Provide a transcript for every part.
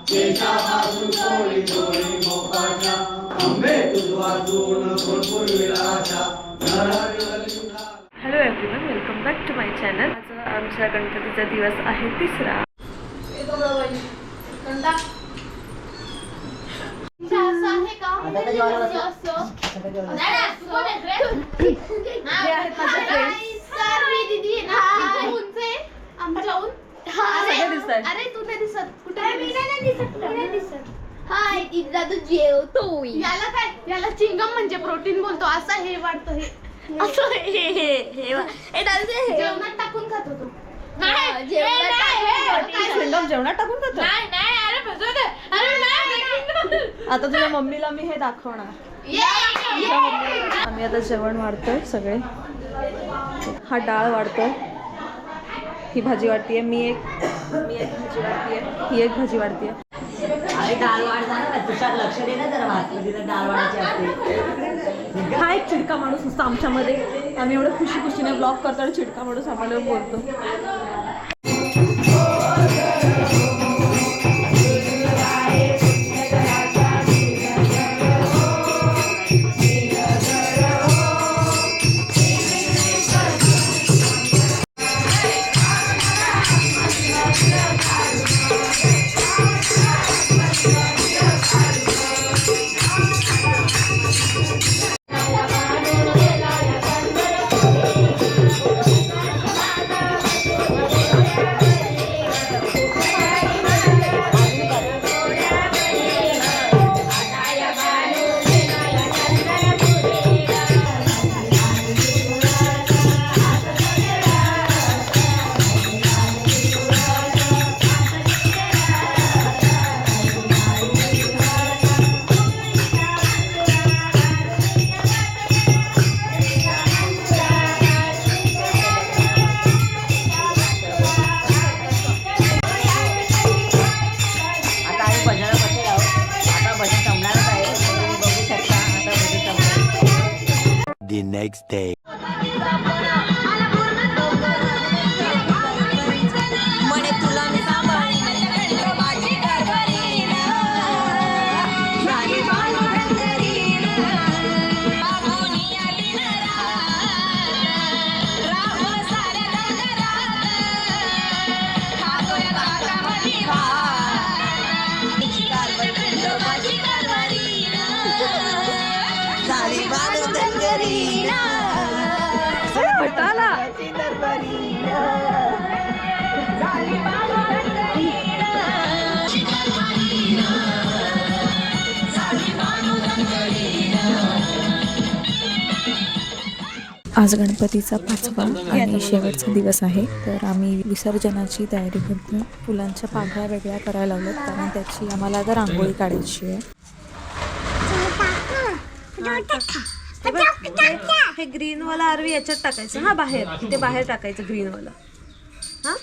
केशापासून चोळी चोळी मोकाच्या आंबे तुझवाचून भरपूर विलासा hello everyone, welcome back to my channel. आज आमच्या गणपतीचा दिवस आहे तिसरा. अरे तू नाही दिसत कुठे? मी नाही दिसत. हाय इथला तू जेवतो. याला काय, याला चिंगम म्हणजे प्रोटीन बोलतो. असं हे वाटतं, हे असं हे जेवणात टाकून खात होतो. नाही जेवणात टाकून खातो. आता तुझ्या मम्मीला मी हे दाखवणार. आम्ही आता जेवण वाढतोय सगळे. हा डाळ वाढतोय, ही भाजी वाढतीये, मी एक भाजी वाढतीये, ही एक भाजी वाढतीये. अरे डाळ वाढणार तुषार, लक्ष दे ना जरा भात डाळ वाढायची असते. हा एक चिडका माणूस असतो आमच्यामध्ये. आम्ही एवढं खुशी खुशीने ब्लॉग करतो आणि चिडका माणूस आम्हाला बोलतो. The next day. आज गणपतीचा 5वा आणि शेवटचा दिवस आहे. तर आम्ही विसर्जनाची तयारी करतो. फुलांच्या पाकळ्या वेगळ्या करायला लावल्यात, कारण त्याची आम्हाला आता रांगोळी काढायची आहे. हे ग्रीन वाला आरवी याच्यात टाकायचं. हा बाहेर, इथे बाहेर टाकायचं ग्रीन वाला. हा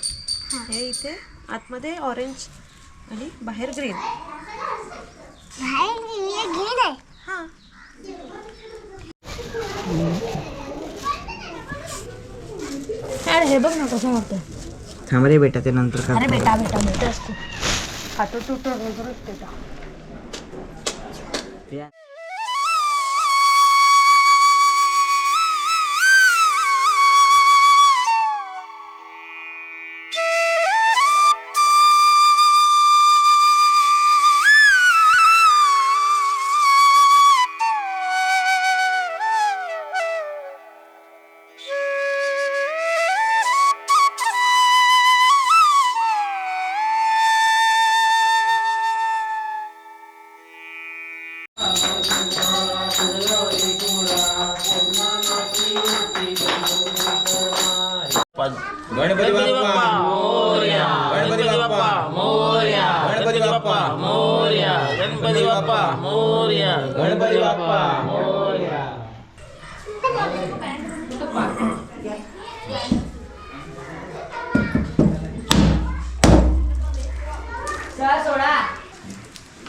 हे इथे आतमध्ये ऑरेंज आणि बाहेर ग्रीन. हा हे बघ ना कसं वाटतं. थांब रे बेटा, ते नंतर अरे बेटा असतो खातो तुटो बेटा. गणपती बाप्पा मोरया, गणपती बाप्पा मोरया, गणपती बाप्पा मोरया, गणपती बाप्पा मोरया, गणपती बाप्पा मोरया.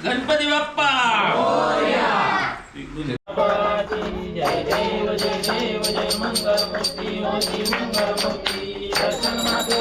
गणपती बाप्पा मोरया. जय देव जय देव जय मंगल मूर्ती होती मंगल मूर्ती दर्शन मागे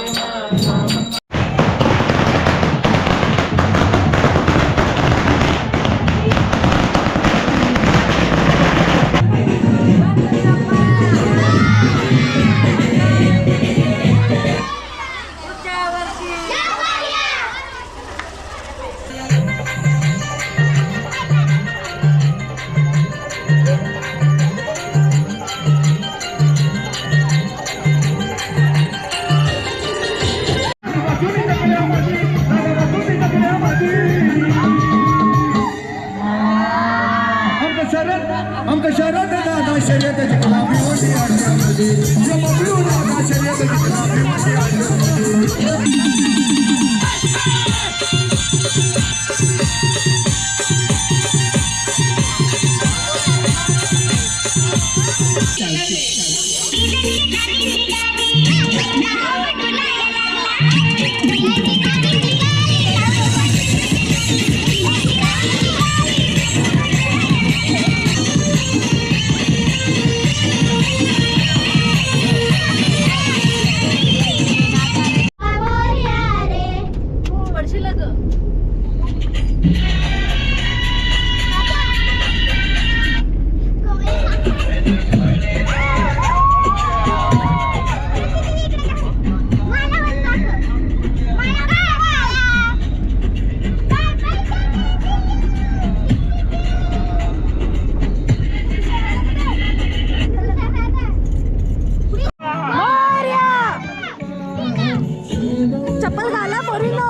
चप्पल घाला पोरीनो.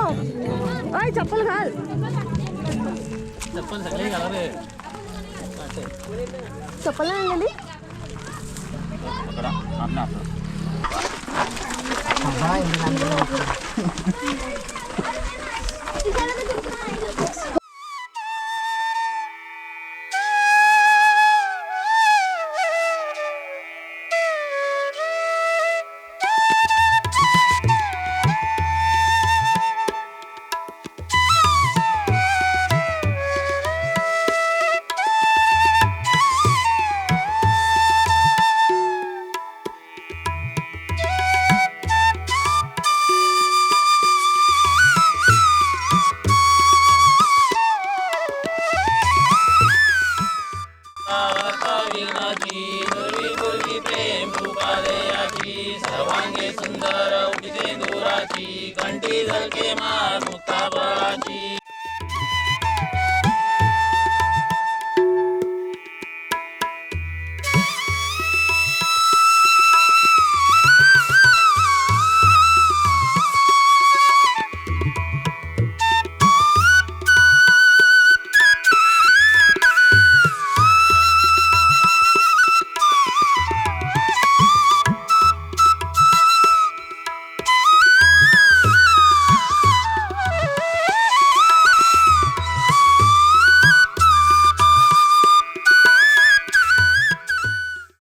ओय चप्पल घाल. चप्पल नाही आणलेली.